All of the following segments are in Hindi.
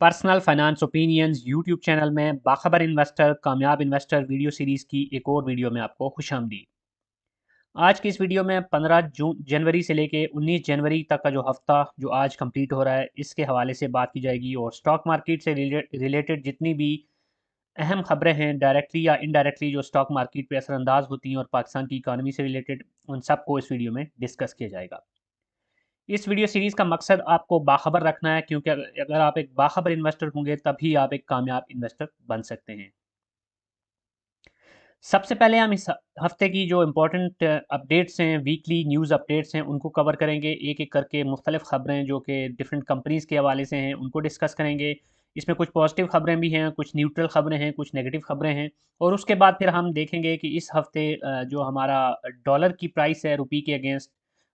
Personal finance opinions YouTube channel में बाखबर इन्वेस्टर कामयाब इन्वेस्टर वीडियो सीरीज़ की एक और वीडियो में आपको खुशामदीद। आज की इस वीडियो में 15 जून जनवरी से लेके 19 जनवरी तक का जो हफ्ता जो आज कंप्लीट हो रहा है इसके हवाले से बात की जाएगी और स्टॉक मार्केट से रिलेटेड जितनी भी अहम खबरें हैं डायरेक्टली या इनडायरेक्टली जो स्टॉक मार्केट पे असरअंदाज होती हैं और पाकिस्तान की इकानमी से रिलेटेड उन सबको इस वीडियो में डिस्कस किया जाएगा। इस वीडियो सीरीज़ का मकसद आपको बाखबर रखना है क्योंकि अगर आप एक बाखबर इन्वेस्टर होंगे तभी आप एक कामयाब इन्वेस्टर बन सकते हैं। सबसे पहले हम इस हफ्ते की जो इम्पोर्टेंट अपडेट्स हैं, वीकली न्यूज़ अपडेट्स हैं, उनको कवर करेंगे एक एक करके। मुख्तलिफ खबरें जो कि डिफरेंट कंपनीज़ के हवाले से हैं उनको डिस्कस करेंगे। इसमें कुछ पॉजिटिव खबरें भी हैं, कुछ न्यूट्रल खबरें हैं, कुछ नेगेटिव खबरें हैं। और उसके बाद फिर हम देखेंगे कि इस हफ्ते जो हमारा डॉलर की प्राइस है रुपये के अगेंस्ट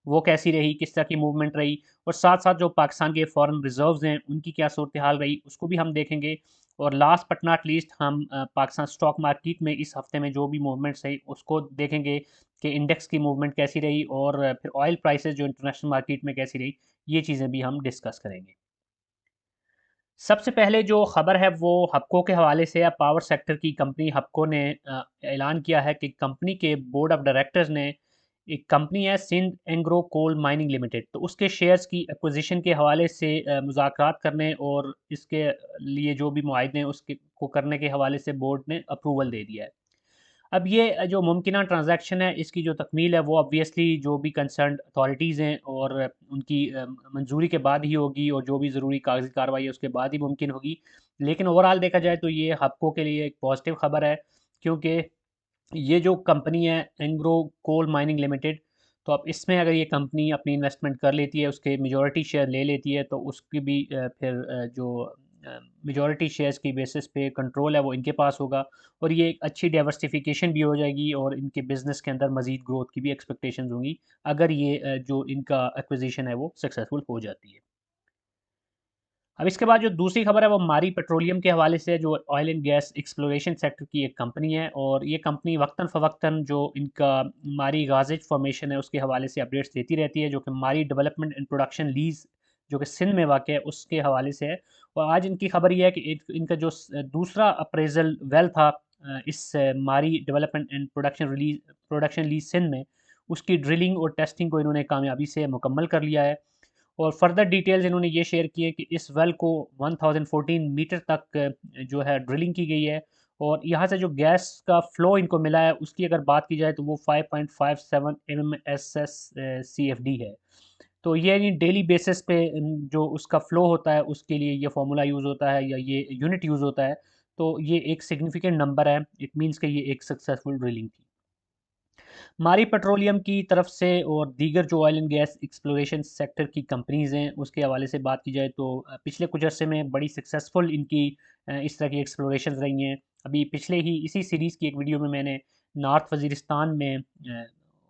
वो कैसी रही, किस तरह की मूवमेंट रही, और साथ साथ जो पाकिस्तान के फॉरेन रिजर्व्स हैं उनकी क्या सूरत हाल रही उसको भी हम देखेंगे। और लास्ट बट नॉट लीस्ट हम पाकिस्तान स्टॉक मार्केट में इस हफ्ते में जो भी मूवमेंट्स रही उसको देखेंगे कि इंडेक्स की मूवमेंट कैसी रही और फिर ऑयल प्राइसेस जो इंटरनेशनल मार्केट में कैसी रही, ये चीज़ें भी हम डिस्कस करेंगे। सबसे पहले जो खबर है वो हपको के हवाले से है। पावर सेक्टर की कंपनी हपको ने ऐलान किया है कि कंपनी के बोर्ड ऑफ डायरेक्टर्स ने एक कंपनी है Sindh Engro coal mining limited, तो उसके शेयर्स की एक्विजिशन के हवाले से मुज़ाकरात करने और इसके लिए जो भी मुआहदे हैं उसके को करने के हवाले से बोर्ड ने अप्रूवल दे दिया है। अब ये जो मुमकिना ट्रांज़ैक्शन है इसकी जो तकमील है वो ऑब्वियसली जो भी कंसर्न्ड अथॉरिटीज़ हैं और उनकी मंजूरी के बाद ही होगी और जो भी ज़रूरी कागज़ी कार्रवाई है उसके बाद ही मुमकिन होगी। लेकिन ओवरऑल देखा जाए तो ये हपको के लिए एक पॉजिटिव ख़बर है क्योंकि ये जो कंपनी है एंग्रो कोल माइनिंग लिमिटेड, तो अब इसमें अगर ये कंपनी अपनी इन्वेस्टमेंट कर लेती है, उसके मेजॉरिटी शेयर ले लेती है, तो उसकी भी फिर जो मेजॉरिटी शेयर्स की बेसिस पे कंट्रोल है वो इनके पास होगा। और ये एक अच्छी डाइवर्सिफिकेशन भी हो जाएगी और इनके बिज़नेस के अंदर मज़ीद ग्रोथ की भी एक्सपेक्टेशंस होंगी अगर ये जो इनका एक्विजिशन है वो सक्सेसफुल हो जाती है। अब इसके बाद जो दूसरी खबर है वो मारी पेट्रोलियम के हवाले से है, जो oil and gas exploration sector की एक कंपनी है और ये कंपनी वक्तन फ़वक्तन जो इनका मारी गाजिज फॉर्मेशन है उसके हवाले से अपडेट्स देती रहती है, जो कि मारी डेवलपमेंट एंड प्रोडक्शन लीज जो कि सिंध में वाक़ है उसके हवाले से है। और आज इनकी खबर ये है कि इनका जो दूसरा अप्रेजल वेल था इस Mari development and production lease Sindh में, उसकी ड्रिलिंग और टेस्टिंग को इन्होंने कामयाबी से मुकम्मल कर लिया है। और फर्दर डिटेल्स इन्होंने ये शेयर की है कि इस वेल को 1014 मीटर तक जो है ड्रिलिंग की गई है और यहाँ से जो गैस का फ़्लो इनको मिला है उसकी अगर बात की जाए तो वो 5.57 MMSSCFD है। तो ये यानी डेली बेसिस पे जो उसका फ़्लो होता है उसके लिए ये फ़ॉर्मूला यूज़ होता है या ये यूनिट यूज़ होता है। तो ये एक सिग्निफिकेंट नंबर है, इट मीन्स कि ये एक सक्सेसफुल ड्रिलिंग थी। मारी पेट्रोलियम की तरफ से और दीगर जो oil and gas exploration sector की कंपनीज़ हैं उसके हवाले से बात की जाए तो पिछले कुछ अर्से में बड़ी सक्सेसफुल इनकी इस तरह की एक्सप्लोरेशंस रही हैं। अभी पिछले ही इसी सीरीज़ की एक वीडियो में मैंने नॉर्थ वज़ीरिस्तान में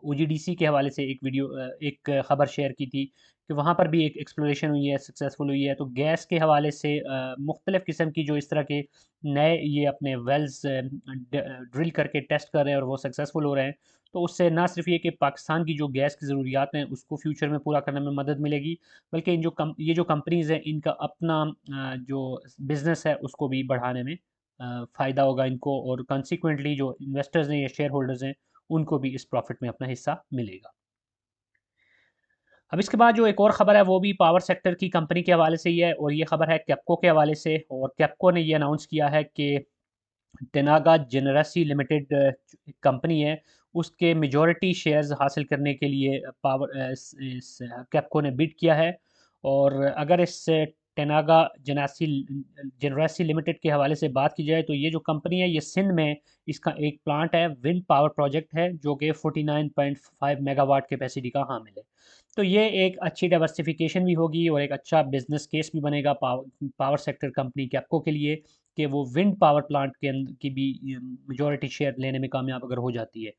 ओजीडीसी के हवाले से एक ख़बर शेयर की थी कि वहाँ पर भी एक एक्सप्लोरेशन हुई है, सक्सेसफुल हुई है। तो गैस के हवाले से मुख्तलिफ़ किस्म की जो इस तरह के नए ये अपने वेल्स ड्रिल करके टेस्ट कर रहे हैं और वो सक्सेसफुल हो रहे हैं। तो उससे ना सिर्फ ये कि पाकिस्तान की जो गैस की ज़रूरियात हैं उसको फ्यूचर में पूरा करने में मदद मिलेगी, बल्कि ये जो कंपनीज़ हैं इनका अपना जो बिज़नेस है उसको भी बढ़ाने में फ़ायदा होगा इनको और कंसिक्वेंटली जो इन्वेस्टर्स हैं या शेयर होल्डर्स हैं उनको भी इस प्रॉफिट में अपना हिस्सा मिलेगा। अब इसके बाद जो एक और ख़बर है वो भी पावर सेक्टर की कंपनी के हवाले से ही है और ये ख़बर है कैप्को के हवाले से। और कैप्को ने ये अनाउंस किया है कि टेनागा जेनरेसी लिमिटेड कंपनी है, उसके मेजॉरिटी शेयर्स हासिल करने के लिए इस कैप्को ने बिड किया है। और अगर इस टेनागा जेनरेसी लिमिटेड के हवाले से बात की जाए तो ये जो कंपनी है ये सिंध में इसका एक प्लांट है, विंड पावर प्रोजेक्ट है जो कि 49.5 मेगावाट कैपेसिटी का हामिल है। तो ये एक अच्छी डाइवर्सिफिकेशन भी होगी और एक अच्छा बिजनेस केस भी बनेगा पावर सेक्टर कंपनी कैप्को के लिए कि वो विंड पावर प्लांट के अंदर की भी मेजॉरिटी शेयर लेने में कामयाब अगर हो जाती है।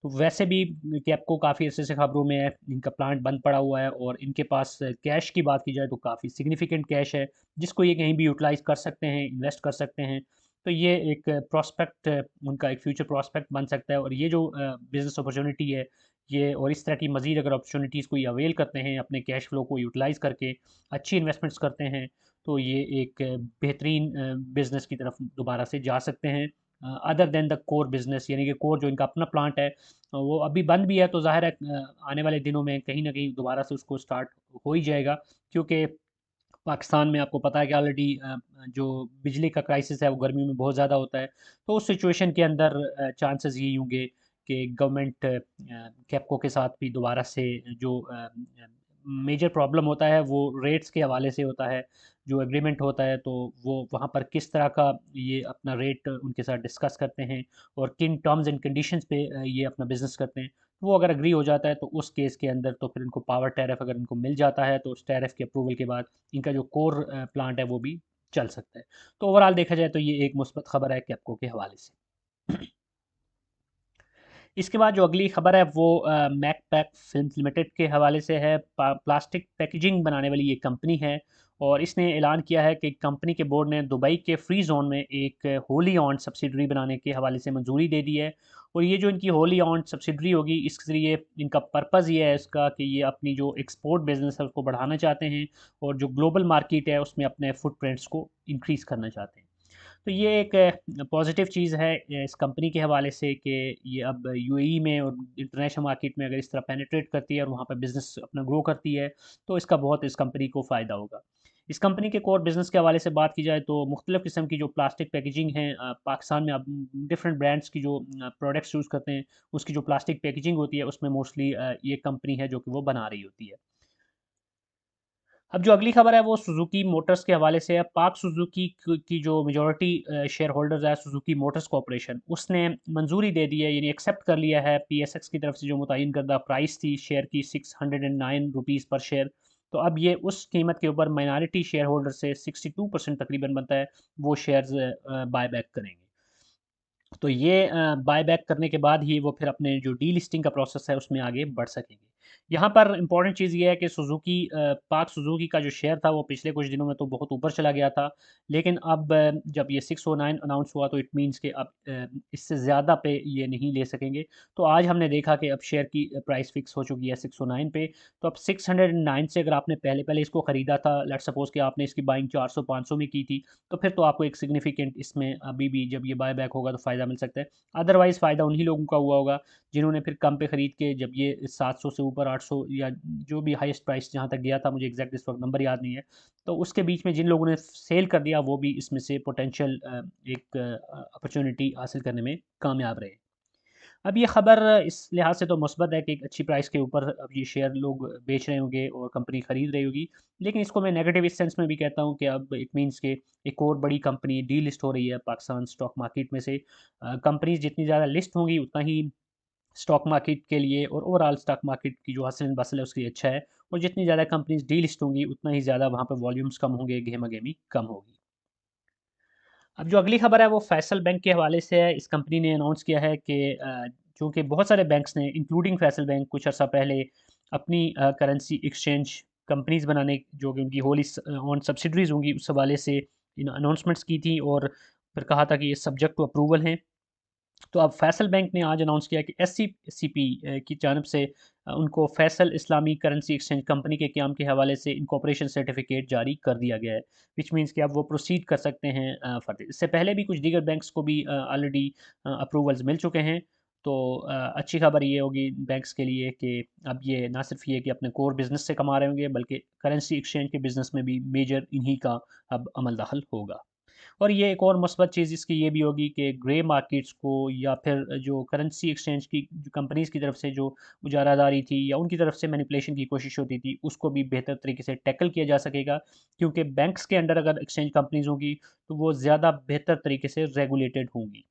तो वैसे भी कैप्को काफ़ी अरसे से खबरों में है, इनका प्लांट बंद पड़ा हुआ है और इनके पास कैश की बात की जाए तो काफ़ी सिग्निफिकेंट कैश है जिसको ये कहीं भी यूटिलाइज़ कर सकते हैं, इन्वेस्ट कर सकते हैं। तो ये एक प्रॉस्पेक्ट उनका एक फ्यूचर प्रॉस्पेक्ट बन सकता है और ये जो बिज़नेस अपॉर्चुनिटी है ये और इस तरह की मज़ीद अगर अपॉर्चुनिटीज़ को ये अवेल करते हैं, अपने कैश फ्लो को यूटिलाइज़ करके अच्छी इन्वेस्टमेंट्स करते हैं, तो ये एक बेहतरीन बिज़नेस की तरफ दोबारा से जा सकते हैं। Other than the core business, यानी कि कोर जो इनका अपना प्लांट है वो अभी बंद भी है, तो ज़ाहिर है आने वाले दिनों में कहीं न कहीं दोबारा से उसको स्टार्ट हो ही जाएगा, क्योंकि पाकिस्तान में आपको पता है कि ऑलरेडी जो बिजली का क्राइसिस है वो गर्मियों में बहुत ज़्यादा होता है। तो उस सिचुएशन के अंदर चांसेस यही होंगे कि गवर्नमेंट कैपको के साथ भी दोबारा से जो मेजर प्रॉब्लम होता है वो रेट्स के हवाले से होता है। जो एग्रीमेंट होता है तो वो वहाँ पर किस तरह का ये अपना रेट उनके साथ डिस्कस करते हैं और किन टर्म्स एंड कंडीशंस पे ये अपना बिज़नेस करते हैं। वो अगर एग्री हो जाता है तो उस केस के अंदर तो फिर इनको पावर टैरिफ अगर इनको मिल जाता है तो उस टैरिफ के अप्रूवल के बाद इनका जो कोर प्लांट है वो भी चल सकता है। तो ओवरऑल देखा जाए तो ये एक मुस्बत खबर है कैप्को के हवाले से। इसके बाद जो अगली खबर है वो मैक पैक फिल्म्स लिमिटेड के हवाले से है। प्लास्टिक पैकेजिंग बनाने वाली ये कंपनी है और इसने ऐलान किया है कि कंपनी के बोर्ड ने दुबई के फ्री जोन में एक होली ऑन्ड सब्सिडरी बनाने के हवाले से मंजूरी दे दी है। और ये जो इनकी होली ऑन्ड सब्सिडरी होगी, इसके ज़रिए इनका पर्पज़ ये है इसका कि ये अपनी जो एक्सपोर्ट बिजनेस है उसको बढ़ाना चाहते हैं और जो ग्लोबल मार्केट है उसमें अपने फुटप्रिंट्स को इंक्रीज़ करना चाहते हैं। तो ये एक पॉजिटिव चीज़ है इस कंपनी के हवाले से कि ये अब यूएई में और इंटरनेशनल मार्केट में अगर इस तरह पेनिट्रेट करती है और वहाँ पर बिज़नेस अपना ग्रो करती है, तो इसका बहुत इस कंपनी को फ़ायदा होगा। इस कंपनी के कोर बिज़नेस के हवाले से बात की जाए तो मुख्तलिफ़ किस्म की जो प्लास्टिक पैकेजिंग है, पाकिस्तान में अब डिफरेंट ब्रांड्स की जो प्रोडक्ट्स यूज़ करते हैं, उसकी जो प्लास्टिक पैकेजिंग होती है उसमें मोस्टली ये कंपनी है जो कि वो बना रही होती है। अब जो अगली खबर है वो सुजुकी मोटर्स के हवाले से है। पाक सुजुकी की जो मेजॉरिटी शेयर होल्डर्स है सुजुकी मोटर्स कॉरपोरेशन, उसने मंजूरी दे दी है, यानी एक्सेप्ट कर लिया है पीएसएक्स की तरफ से जो मुतय्यन करदा प्राइस थी शेयर की 609 रुपीज़ पर शेयर। तो अब ये उस कीमत के ऊपर माइनॉरिटी शेयर होल्डर से 62% तकरीबन बनता है, वो शेयर्स बाय बैक करेंगे। तो ये बायबैक करने के बाद ही वो फिर अपने जो डीलिस्टिंग का प्रोसेस है उसमें आगे बढ़ सकेंगे। यहाँ पर इम्पॉर्टेंट चीज़ ये है कि सुज़ुकी पाक सुज़ुकी का जो शेयर था वो पिछले कुछ दिनों में तो बहुत ऊपर चला गया था। लेकिन अब जब ये 609 अनाउंस हुआ तो इट मीन्स कि अब इससे ज़्यादा पे ये नहीं ले सकेंगे। तो आज हमने देखा कि अब शेयर की प्राइस फ़िक्स हो चुकी है 609 पे। तो अब 609 से अगर आपने पहले-पहले इसको ख़रीदा था, लेट्स सपोज़ कि आपने इसकी बाइंग 400-500 में की थी, तो फिर तो आपको एक सिग्निफिकेंट इसमें अभी भी जब ये बाय बैक होगा तो फ़ायदा मिल सकता है। अदरवाइज़ फ़ायदा उन्हीं लोगों का हुआ होगा जिन्होंने फिर कम पे ख़रीद के जब ये 700 से ऊपर 800 या जो भी हाईएस्ट प्राइस जहाँ तक गया था, मुझे एग्जैक्ट इस वक्त नंबर याद नहीं है, तो उसके बीच में जिन लोगों ने सेल कर दिया वो भी इसमें से पोटेंशियल एक अपॉर्चुनिटी हासिल करने में कामयाब रहे। अब ये ख़बर इस लिहाज से तो मुस्बत है कि एक अच्छी प्राइस के ऊपर अब ये शेयर लोग बेच रहे होंगे और कंपनी ख़रीद रही होगी। लेकिन इसको मैं नेगेटिव इस सेंस में भी कहता हूँ कि अब इट मीन्स कि एक और बड़ी कंपनी डीलिस्ट हो रही है पाकिस्तान स्टॉक मार्केट में से। कंपनीज़ जितनी ज़्यादा लिस्ट होंगी उतना ही स्टॉक मार्केट के लिए और ओवरऑल स्टॉक मार्केट की जो हसल बसल है उसके लिए अच्छा है। और जितनी ज़्यादा कंपनीज़ डीलिस्ट होंगी उतना ही ज़्यादा वहाँ पर वॉल्यूम्स कम होंगे, गहमा-गहमी कम होगी। अब जो अगली खबर है वो फैसल बैंक के हवाले से है। इस कंपनी ने अनाउंस किया है कि चूँकि बहुत सारे बैंक्स ने इंक्लूडिंग फैसल बैंक कुछ अर्सा पहले अपनी करेंसी एक्सचेंज कंपनीज़ बनाने जो कि उनकी होली ओन सब्सिडरीज़ होंगी उस हवाले से इन अनाउंसमेंट्स की थी और फिर कहा था कि ये सब्जेक्ट टू अप्रूवल हैं। तो अब फैसल बैंक ने आज अनाउंस किया कि एससीसीपी की जानब से उनको फैसल इस्लामी करेंसी एक्सचेंज कंपनी के क़याम के हवाले से इनकॉर्पोरेशन सर्टिफिकेट जारी कर दिया गया है। विच मीन्स कि अब वो प्रोसीड कर सकते हैं फर्दर। इससे पहले भी कुछ दीगर बैंक्स को भी ऑलरेडी अप्रूवल्स मिल चुके हैं। तो अच्छी खबर ये होगी बैंक्स के लिए कि अब ये ना सिर्फ ये कि अपने कोर बिज़नेस से कमा रहे होंगे बल्कि करेंसी एक्सचेंज के बिज़नेस में भी मेजर इन्हीं का अब अमल दखल होगा। और ये एक और मुस्बत चीज़ इसकी ये भी होगी कि ग्रे मार्केट्स को या फिर जो करेंसी एक्सचेंज की जो कंपनीज़ की तरफ से जो उजारादारी थी या उनकी तरफ से मैनिपुलेशन की कोशिश होती थी, उसको भी बेहतर तरीके से टैकल किया जा सकेगा। क्योंकि बैंक्स के अंडर अगर एक्सचेंज कंपनीज़ होंगी, तो वो ज़्यादा बेहतर तरीके से रेगुलेटेड होंगी।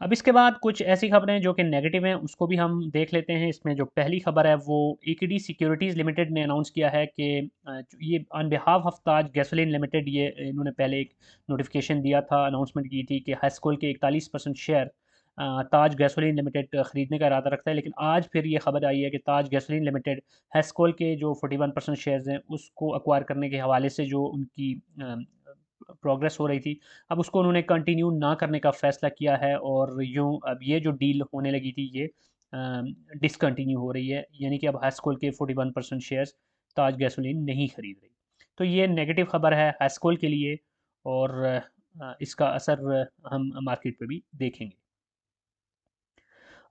अब इसके बाद कुछ ऐसी खबरें जो कि नेगेटिव हैं, उसको भी हम देख लेते हैं। इसमें जो पहली खबर है वो एकेडी सिक्योरिटीज़ लिमिटेड ने अनाउंस किया है कि ये on behalf of Taj gasoline limited, ये इन्होंने पहले एक नोटिफिकेशन दिया था, अनाउंसमेंट की थी कि हाईस्कूल के 41% शेयर ताज गैसोलीन लिमिटेड खरीदने का इरादा रखता है। लेकिन आज फिर ये खबर आई है कि ताज गैसोलीन लिमिटेड हैस्कोल के जो 41% शेयर्स हैं उसको एक्वायर करने के हवाले से जो उनकी प्रोग्रेस हो रही थी, अब उसको उन्होंने कंटिन्यू ना करने का फ़ैसला किया है और यूँ अब ये जो डील होने लगी थी ये डिसकंटिन्यू हो रही है, यानी कि अब हास्कोल के 41% शेयर्स ताज गैसोलीन नहीं खरीद रही। तो ये नेगेटिव ख़बर है हास्कोल के लिए और इसका असर हम मार्केट पे भी देखेंगे।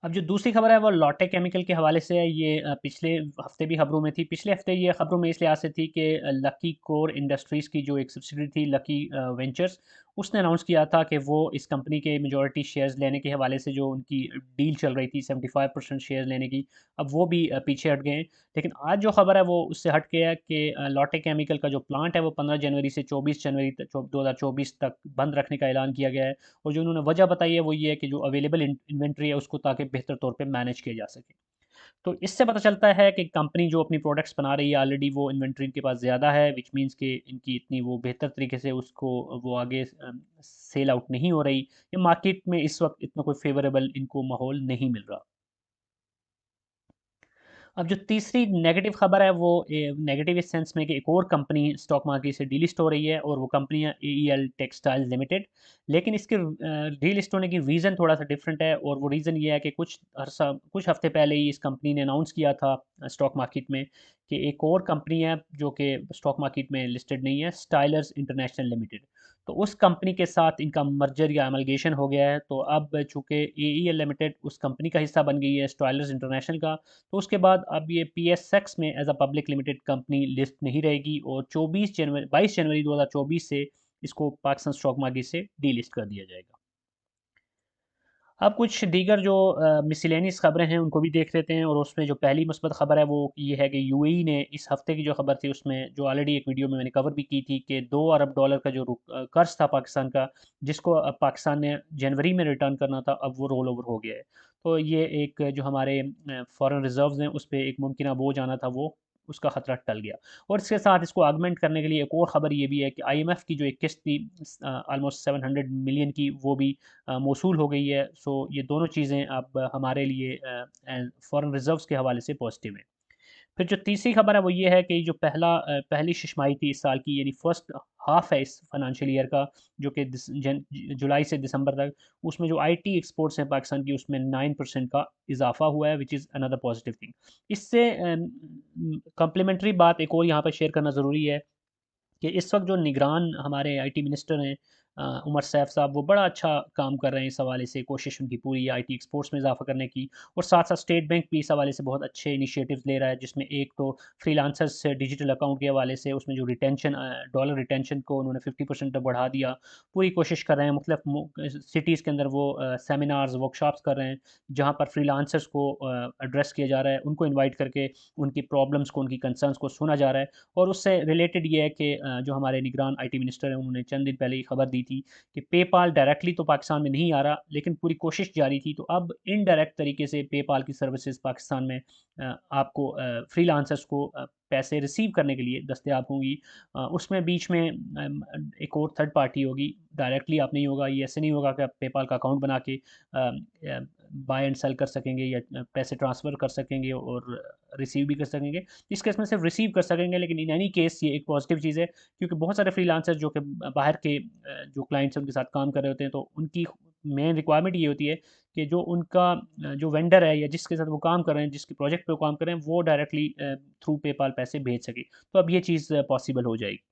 अब जो दूसरी खबर है वो लॉटे केमिकल के हवाले से है। ये पिछले हफ्ते भी खबरों में थी। पिछले हफ्ते ये खबरों में इस लिहाज से थी कि लकी कोर इंडस्ट्रीज़ की जो एक सब्सिडरी थी लकी वेंचर्स, उसने अनाउंस किया था कि वो इस कंपनी के मेजॉरिटी शेयर्स लेने के हवाले से जो उनकी डील चल रही थी 75% शेयर्स लेने की, अब वो भी पीछे हट गए हैं। लेकिन आज जो खबर है वो उससे हट के है कि लॉटे केमिकल का जो प्लांट है वो 15 जनवरी से 24 जनवरी तक 2024 तक बंद रखने का ऐलान किया गया है। और जो उन्होंने वजह बताई है वो ये है कि जो अवेलेबल इन्वेंट्री है उसको ताकि बेहतर तौर पे मैनेज किया जा सके। तो इससे पता चलता है कि कंपनी जो अपनी प्रोडक्ट्स बना रही है ऑलरेडी वो इन्वेंट्री इनके पास ज़्यादा है, विच मीन्स कि इनकी इतनी वो बेहतर तरीके से उसको वो आगे सेल आउट नहीं हो रही, या मार्केट में इस वक्त इतना कोई फेवरेबल इनको माहौल नहीं मिल रहा। अब जो तीसरी नेगेटिव खबर है वो नेगेटिव इस सेंस में कि एक और कंपनी स्टॉक मार्केट से डीलिस्ट हो रही है और वो कंपनी है एईएल टेक्सटाइल्स लिमिटेड। लेकिन इसके डीलिस्ट होने की रीज़न थोड़ा सा डिफरेंट है और वो रीज़न ये है कि कुछ हफ्ते पहले ही इस कंपनी ने अनाउंस किया था स्टॉक मार्केट में कि एक और कंपनी है जो कि स्टॉक मार्केट में लिस्टेड नहीं है, स्टाइलर्स इंटरनेशनल लिमिटेड। तो उस कंपनी के साथ इनका मर्जर या अमलगेशन हो गया है। तो अब चूँकि एईएल लिमिटेड उस कंपनी का हिस्सा बन गई है स्टाइलर्स इंटरनेशनल का, तो उसके बाद अब ये पीएसएक्स में as a public limited company list नहीं रहेगी और 22 जनवरी 2024 से इसको पाकिस्तान स्टॉक मार्केट से डीलिस्ट कर दिया जाएगा। अब कुछ दीगर जो मिसलेनियस खबरें हैं उनको भी देख लेते हैं और उसमें जो पहली मुस्बत खबर है वो ये है कि यूएई ने इस हफ्ते की जो खबर थी उसमें जो ऑलरेडी एक वीडियो में मैंने कवर भी की थी कि 2 अरब डॉलर का जो कर्ज था पाकिस्तान का, जिसको अब पाकिस्तान ने जनवरी में रिटर्न करना था, अब वो रोल ओवर हो गया है। तो ये एक जो हमारे फॉरेन रिजर्व्स हैं उस पर एक मुमकिन बोझ आना था, वो उसका ख़तरा टल गया। और इसके साथ इसको आगमेंट करने के लिए एक और ख़बर ये भी है कि आईएमएफ की जो एक किस्त थी ऑलमोस्ट 700 मिलियन की, वो भी मौसूल हो गई है। सो ये दोनों चीज़ें अब हमारे लिए फॉरेन रिजर्व्स के हवाले से पॉजिटिव हैं। फिर जो तीसरी खबर है वो ये है कि जो पहली शशमाही थी इस साल की, यानी फर्स्ट हाफ है इस फाइनेंशियल ईयर का, जो कि जुलाई से दिसंबर तक, उसमें जो आईटी एक्सपोर्ट्स हैं पाकिस्तान की उसमें 9% का इजाफा हुआ है, which is another positive thing. इससे कम्प्लीमेंट्री बात एक और यहाँ पर शेयर करना ज़रूरी है कि इस वक्त जो निगरान हमारे आईटी मिनिस्टर हैं उमर सैफ साहब, वो बड़ा अच्छा काम कर रहे हैं। इस हवाले से कोशिश उनकी पूरी है आईटी एक्सपोर्ट्स में इजाफा करने की, और साथ साथ स्टेट बैंक भी इस हवाले से बहुत अच्छे इनिशिएटिव्स ले रहा है, जिसमें एक तो फ्रीलांसर्स से डिजिटल अकाउंट के हवाले से उसमें जो रिटेंशन डॉलर रिटेंशन को उन्होंने 50% तक बढ़ा दिया। पूरी कोशिश कर रहे हैं, मतलब सिटीज़ के अंदर वो सेमिनार्स वर्कशॉप्स कर रहे हैं जहाँ पर फ्रीलांसर्स को एड्रेस किया जा रहा है, उनको इन्वाइट करके उनकी प्रॉब्लम्स को, उनकी कंसर्न्स को सुना जा रहा है। और उससे रिलेटेड ये है कि जो हमारे निगरान आईटी मिनिस्टर हैं उन्होंने चंद दिन पहले ही खबर दी थी कि पेपाल डायरेक्टली तो पाकिस्तान में नहीं आ रहा, लेकिन पूरी कोशिश जारी थी। तो अब इनडायरेक्ट तरीके से पेपाल की सर्विसेज पाकिस्तान में आपको फ्रीलांसर्स को पैसे रिसीव करने के लिए दस्तयाब होंगी। उसमें बीच में एक और थर्ड पार्टी होगी, डायरेक्टली आप नहीं होगा। ये ऐसे नहीं होगा कि आप पेपाल का अकाउंट बना के बाय एंड सेल कर सकेंगे या पैसे ट्रांसफ़र कर सकेंगे और रिसीव भी कर सकेंगे। इस केस में सिर्फ रिसीव कर सकेंगे, लेकिन इन एनी केस ये एक पॉजिटिव चीज़ है, क्योंकि बहुत सारे फ्रीलांसर्स जो कि बाहर के जो क्लाइंट्स हैं उनके साथ काम कर रहे होते हैं, तो उनकी मेन रिक्वायरमेंट ये होती है कि जो उनका जो वेंडर है या जिसके साथ वो काम कर रहे हैं, जिसके प्रोजेक्ट पे वो काम कर रहे हैं, वो डायरेक्टली थ्रू पेपाल पैसे भेज सके। तो अब ये चीज़ पॉसिबल हो जाएगी।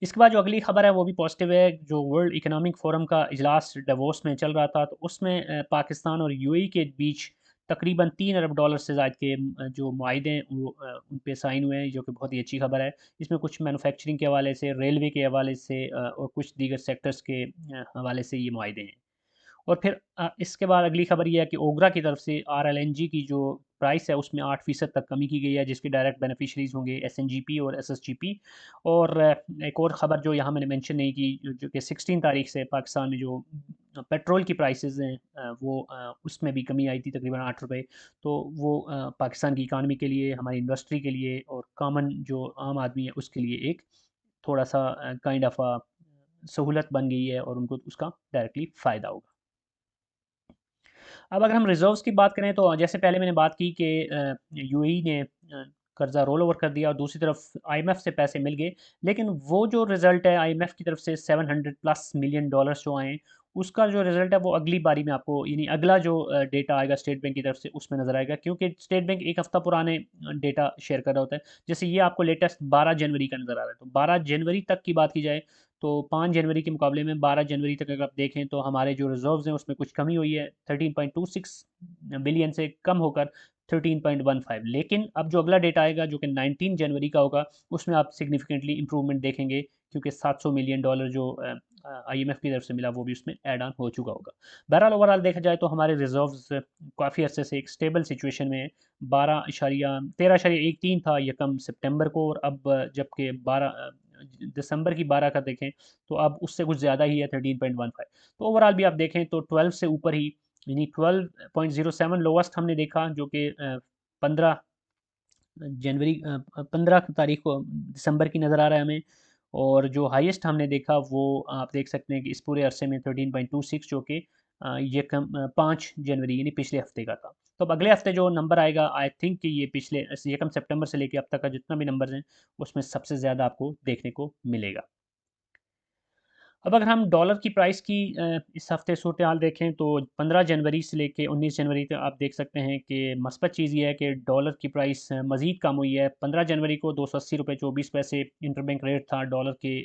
इसके बाद जो अगली खबर है वो भी पॉजिटिव है। जो वर्ल्ड इकोनॉमिक फोरम का इजलास डेवोस में चल रहा था, तो उसमें पाकिस्तान और यूएई के बीच तकरीबन 3 अरब डॉलर से ज़ायद के जो मुआहदे हैं वो उन पे साइन हुए हैं, जो कि बहुत ही अच्छी खबर है। इसमें कुछ मैन्युफैक्चरिंग के हवाले से, रेलवे के हवाले से और कुछ दीगर सेक्टर्स के हवाले से ये मुआहदे हैं। और फिर इसके बाद अगली खबर ये है कि ओगरा की तरफ से आरएलएनजी की जो प्राइस है उसमें 8% तक कमी की गई है, जिसके डायरेक्ट बेनिफिशरीज होंगे एसएनजीपी और एसएसजीपी। और एक और ख़बर जो यहाँ मैंने मेंशन नहीं की, जो कि 16 तारीख से पाकिस्तान में जो पेट्रोल की प्राइसेस हैं वो उसमें भी कमी आई थी तकरीबन 8 रुपये। तो वो पाकिस्तान की इकानमी के लिए, हमारी इंडस्ट्री के लिए और कॉमन जो आम आदमी है उसके लिए एक थोड़ा सा काइंड ऑफ सहूलत बन गई है और उनको उसका डायरेक्टली फ़ायदा होगा। अब अगर हम रिज़र्व्स की बात करें तो जैसे पहले मैंने बात की कि यूएई ने कर्जा रोल ओवर कर दिया और दूसरी तरफ आईएमएफ से पैसे मिल गए, लेकिन वो जो रिज़ल्ट है आईएमएफ की तरफ से 700 प्लस मिलियन डॉलर्स जो आए, उसका जो रिज़ल्ट है वो अगली बारी में आपको, यानी अगला जो डेटा आएगा स्टेट बैंक की तरफ से उसमें नज़र आएगा, क्योंकि स्टेट बैंक एक हफ़्ता पुराने डेटा शेयर कर रहा होता है। जैसे ये आपको लेटेस्ट 12 जनवरी का नज़र आ रहा है, तो 12 जनवरी तक की बात की जाए तो 5 जनवरी के मुकाबले में 12 जनवरी तक अगर आप देखें तो हमारे जो रिजर्व्स हैं उसमें कुछ कमी हुई है, 13.26 बिलियन से कम होकर 13.15। लेकिन अब जो अगला डेटा आएगा जो कि 19 जनवरी का होगा, उसमें आप सिग्निफिकेंटली इंप्रूवमेंट देखेंगे, क्योंकि 700 मिलियन डॉलर जो आईएमएफ की तरफ से मिला वो भी उसमें ऐड ऑन हो चुका होगा। बहरहाल ओवरऑल देखा जाए तो हमारे रिजर्व्स काफ़ी अर्से से एक स्टेबल सिचुएशन में है। 13.13 था यकम सितंबर को, और अब जबकि 12 दिसंबर की 12 का देखें तो अब उससे कुछ ज़्यादा ही है, 13.15। तो ओवरऑल भी आप देखें तो 12 से ऊपर ही, यानी 12.07 लोवेस्ट हमने देखा, जो कि 15 जनवरी 15 तारीख को दिसंबर की नज़र आ रहा है हमें। और जो हाईएस्ट हमने देखा वो आप देख सकते हैं कि इस पूरे अरसे में 13.26, जो कि ये कम 5 जनवरी यानी पिछले हफ्ते का था। तो अब अगले हफ्ते जो नंबर आएगा, आई थिंक कि ये पिछले ये कम सितंबर से लेके अब तक का जितना भी नंबर्स हैं उसमें सबसे ज़्यादा आपको देखने को मिलेगा। अब अगर हम डॉलर की प्राइस की इस हफ्ते सूरत हाल देखें तो 15 जनवरी से लेके 19 जनवरी तक आप देख सकते हैं कि मस्बत चीज़ ये है कि डॉलर की प्राइस मज़ीद कम हुई है। 15 जनवरी को 280 रुपये 24 पैसे इंटरबैंक रेट था डॉलर के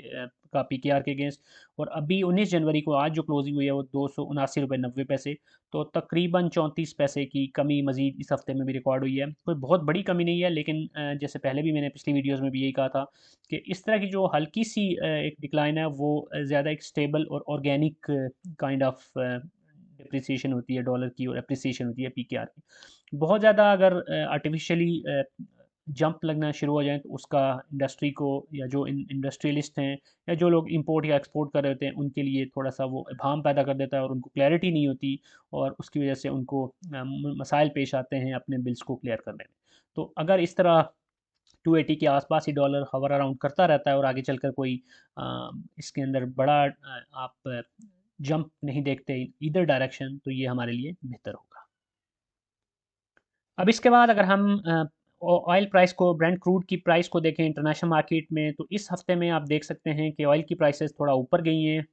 का पीकेआर के अगेंस्ट, और अभी 19 जनवरी को आज जो क्लोजिंग हुई है वो 279 रुपये 90 पैसे। तो तकरीबन 34 पैसे की कमी मज़ीद इस हफ्ते में भी रिकॉर्ड हुई है। कोई बहुत बड़ी कमी नहीं है, लेकिन जैसे पहले भी मैंने पिछली वीडियोज़ में भी यही कहा था कि इस तरह की जो हल्की सी एक डिक्लाइन है वो ज़्यादा एक स्टेबल और ऑर्गेनिक काइंड ऑफ डिप्रिसिएशन होती है डॉलर की, और अप्रिसिएशन होती है पीकेआर की। बहुत ज़्यादा अगर आर्टिफिशियली जंप लगना शुरू हो जाए तो उसका इंडस्ट्री को, या जो इंडस्ट्रियलिस्ट हैं या जो लोग इंपोर्ट या एक्सपोर्ट कर रहे होते हैं उनके लिए थोड़ा सा वो इबाहम पैदा कर देता है, और उनको क्लैरिटी नहीं होती, और उसकी वजह से उनको मसाइल पेश आते हैं अपने बिल्स को क्लियर करने में। तो अगर इस तरह 280 के आसपास ही डॉलर हवर अराउंड करता रहता है और आगे चलकर कोई इसके अंदर बड़ा आप जंप नहीं देखते इधर डायरेक्शन, तो ये हमारे लिए बेहतर होगा। अब इसके बाद अगर हम ऑयल प्राइस को, ब्रेंट क्रूड की प्राइस को देखें इंटरनेशनल मार्केट में, तो इस हफ्ते में आप देख सकते हैं कि ऑयल की प्राइसेस थोड़ा ऊपर गई हैं।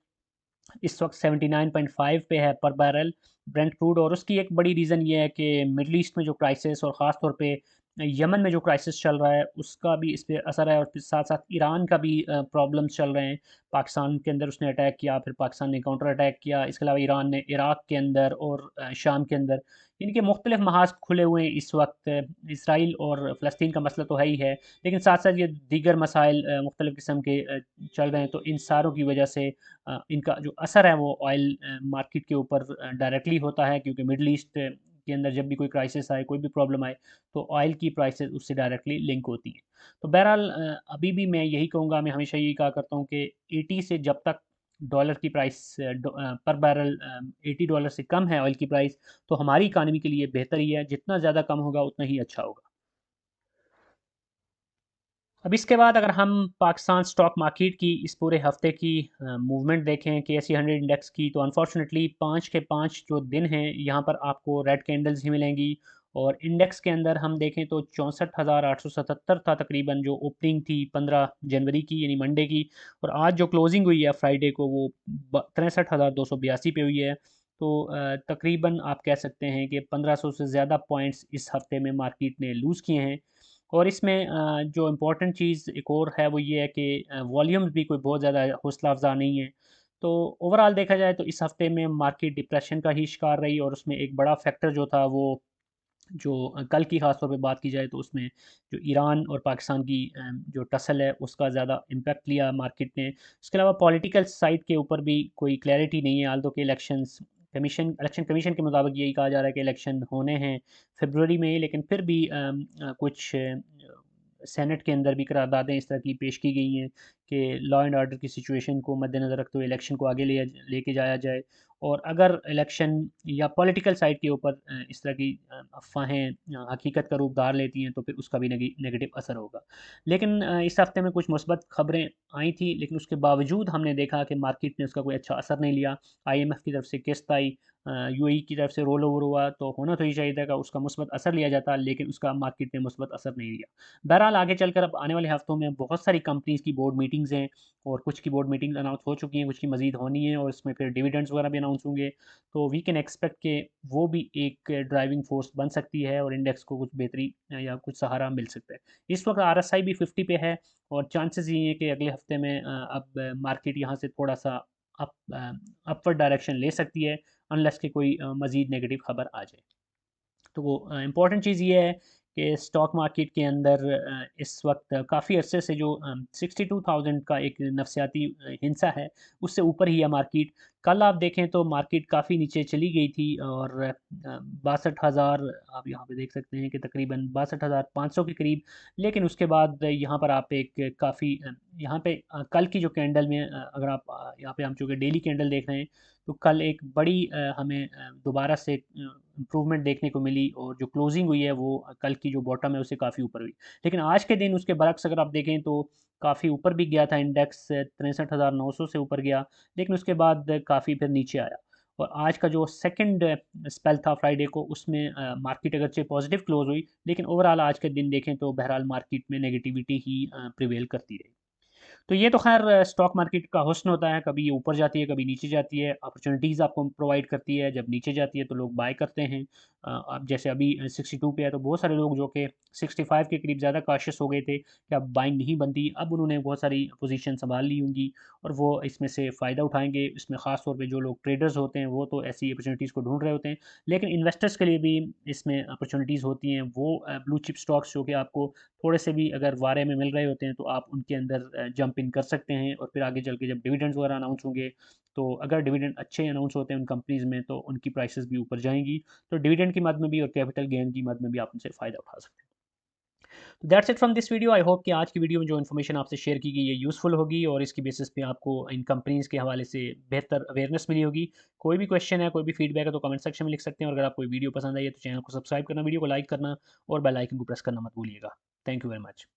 इस वक्त 79.5 पे है पर बैरल ब्रेंट क्रूड, और उसकी एक बड़ी रीज़न ये है कि मिडल ईस्ट में जो क्राइसिस, और ख़ास तौर पे यमन में जो क्राइसिस चल रहा है उसका भी इस पे असर है, और फिर साथ साथ ईरान का भी प्रॉब्लम्स चल रहे हैं। पाकिस्तान के अंदर उसने अटैक किया, फिर पाकिस्तान ने काउंटर अटैक किया, इसके अलावा ईरान ने इराक़ के अंदर और शाम के अंदर, इनके मुख्तलिफ महाज खुले हुए हैं इस वक्त। इसराइल और फ़लस्तीन का मसला तो है ही है, लेकिन साथ साथ ये दीगर मसाइल मुख्तलिफ़ किस्म के चल रहे हैं। तो इन सारों की वजह से इनका जो असर है वो ऑयल मार्केट के ऊपर डायरेक्टली होता है, क्योंकि मिडल ईस्ट के अंदर जब भी कोई क्राइसिस आए, कोई भी प्रॉब्लम आए, तो ऑयल की प्राइसेस उससे डायरेक्टली लिंक होती हैं। तो बहरहाल अभी भी मैं यही कहूँगा, मैं हमेशा यही कहा करता हूँ कि 80 से जब तक डॉलर की प्राइस पर बैरल $80 से कम है ऑयल की प्राइस, तो हमारी इकानमी के लिए बेहतर ही है। जितना ज़्यादा कम होगा उतना ही अच्छा होगा। अब इसके बाद अगर हम पाकिस्तान स्टॉक मार्केट की इस पूरे हफ्ते की मूवमेंट देखें KSE 100 इंडेक्स की, तो अनफॉर्चुनेटली 5 के 5 जो दिन हैं यहाँ पर आपको रेड कैंडल्स ही मिलेंगी। और इंडेक्स के अंदर हम देखें तो 64,877 था तकरीबन, जो ओपनिंग थी 15 जनवरी की यानी मंडे की, और आज जो क्लोजिंग हुई है फ्राइडे को वो 63,282 पे हुई है। तो तकरीबन आप कह सकते हैं कि 1500 से ज़्यादा पॉइंट्स इस हफ्ते में मार्केट ने लूज़ किए हैं। और इसमें जो इम्पोर्टेंट चीज़ एक और है वो ये है कि वॉल्यूम्स भी कोई बहुत ज़्यादा हौसला अफ़ज़ा नहीं है। तो ओवरऑल देखा जाए तो इस हफ़्ते में मार्केट डिप्रेशन का ही शिकार रही, और उसमें एक बड़ा फैक्टर जो था वो, जो कल की ख़ास तौर पे बात की जाए तो उसमें जो ईरान और पाकिस्तान की जो टसल है उसका ज़्यादा इम्पैक्ट लिया मार्केट ने। इसके अलावा पॉलिटिकल साइड के ऊपर भी कोई क्लैरिटी नहीं है, आल्दो के इलेक्शन कमीशन के मुताबिक यही कहा जा रहा है कि इलेक्शन होने हैं फरवरी में, लेकिन फिर भी कुछ सेनेट के अंदर भी करारदादें इस तरह की पेश की गई हैं कि लॉ एंड ऑर्डर की सिचुएशन को मद्देनज़र रखते हुए इलेक्शन को आगे ले लेके जाया जाए। और अगर इलेक्शन या पॉलिटिकल साइड के ऊपर इस तरह की अफवाहें हकीकत का रूप धार लेती हैं तो फिर उसका भी नेगेटिव असर होगा। लेकिन इस हफ्ते में कुछ मुस्बत खबरें आई थी, लेकिन उसके बावजूद हमने देखा कि मार्केट ने उसका कोई अच्छा असर नहीं लिया। आईएमएफ की तरफ से किस्त आई, यूएई की तरफ से रोल ओवर हुआ, तो होना तो ये चाहिए था कि उसका मुस्बत असर लिया जाता, लेकिन उसका मार्केट ने मुस्बत असर नहीं लिया। बहरहाल आगे चलकर अब आने वाले हफ्तों में बहुत सारी कंपनीज़ की बोर्ड मीटिंग्स हैं, और कुछ की बोर्ड मीटिंग्स अनाउंस हो चुकी हैं, कुछ की मज़ीद होनी है, और इसमें फिर डिविडेंड्स वगैरह भी अनाउंस होंगे। तो वी कैन एक्सपेक्ट कि वो भी एक ड्राइविंग फोर्स बन सकती है और इंडेक्स को कुछ बेहतरी या कुछ सहारा मिल सकता है। इस वक्त आरएसआई भी 50 पे है, और चांसेस ये हैं कि अगले हफ्ते में अब मार्केट यहाँ से थोड़ा सा अप अपवर्ड डायरेक्शन ले सकती है, अनलेस कि कोई मज़ीद नेगेटिव खबर आ जाए। तो इम्पॉर्टेंट चीज़ ये है कि स्टॉक मार्केट के अंदर इस वक्त काफ़ी अरसे से जो 62,000 का एक नफसियाती हिंसा है, उससे ऊपर ही है मार्केट। कल आप देखें तो मार्केट काफ़ी नीचे चली गई थी, और 62,000 आप यहाँ पे देख सकते हैं कि तकरीबन 62,500 के करीब। लेकिन उसके बाद यहाँ पर आप एक काफ़ी यहाँ पे कल की जो कैंडल में अगर आप यहाँ पे हम चूँकि डेली कैंडल देख रहे हैं, तो कल एक बड़ी हमें दोबारा से इम्प्रूवमेंट देखने को मिली, और जो क्लोजिंग हुई है वो कल की जो बॉटम है उससे काफ़ी ऊपर हुई। लेकिन आज के दिन उसके बरक्स अगर आप देखें तो काफ़ी ऊपर भी गया था, इंडेक्स 63,900 से ऊपर गया, लेकिन उसके बाद काफ़ी फिर नीचे आया। और आज का जो सेकंड स्पेल था फ्राइडे को, उसमें मार्केट अगरचे पॉजिटिव क्लोज हुई, लेकिन ओवरऑल आज के दिन देखें तो बहरहाल मार्केट में नेगेटिविटी ही प्रिवेल करती रही। तो ये तो खैर स्टॉक मार्केट का हुस्न होता है, कभी ये ऊपर जाती है, कभी नीचे जाती है, अपॉर्चुनिटीज़ आपको प्रोवाइड करती है। जब नीचे जाती है तो लोग बाय करते हैं। अब जैसे अभी 62 पे है, तो बहुत सारे लोग जो कि 65 के करीब ज़्यादा काशियस हो गए थे कि अब बाइंग नहीं बनती, अब उन्होंने बहुत सारी पोजीशन संभाल ली होंगी, और वो इसमें से फ़ायदा उठाएंगे। इसमें ख़ास तौर पे जो लोग ट्रेडर्स होते हैं वो तो ऐसी अपॉर्चुनिटीज़ को ढूंढ रहे होते हैं, लेकिन इन्वेस्टर्स के लिए भी इसमें अपॉर्चुनिटीज़ होती हैं। वो ब्लू चिप स्टॉक्स जो कि आपको थोड़े से भी अगर वारे में मिल रहे होते हैं, तो आप उनके अंदर जंप इन कर सकते हैं, और फिर आगे चल के जब डिविडेंड्स वगैरह अनाउंस होंगे, तो अगर डिविडेंड अच्छे अनाउंस होते हैं उन कंपनीज़ में, तो उनकी प्राइसेस भी ऊपर जाएंगी। तो डिविडेंड की मद में भी और कैपिटल गेन की मद में भी आप उनसे फ़ायदा उठा सकते हैं। तो that's it from this video. I hope कि आज की वीडियो में जो इन्फॉर्मेशन आपसे शेयर की गई है यूज़फुल होगी, और इसकी बेसिस पे आपको इन कंपनीज़ के हवाले से बेहतर अवेयरनेस मिली होगी। कोई भी क्वेश्चन है, कोई भी फीडबैक है, तो कमेंट सेक्शन में लिख सकते हैं, और अगर आपको वीडियो पसंद आई है तो चैनल को सब्सक्राइब करना, वीडियो को लाइक करना, और बेल आइकन को प्रेस करना मत भूलिएगा। Thank you very much.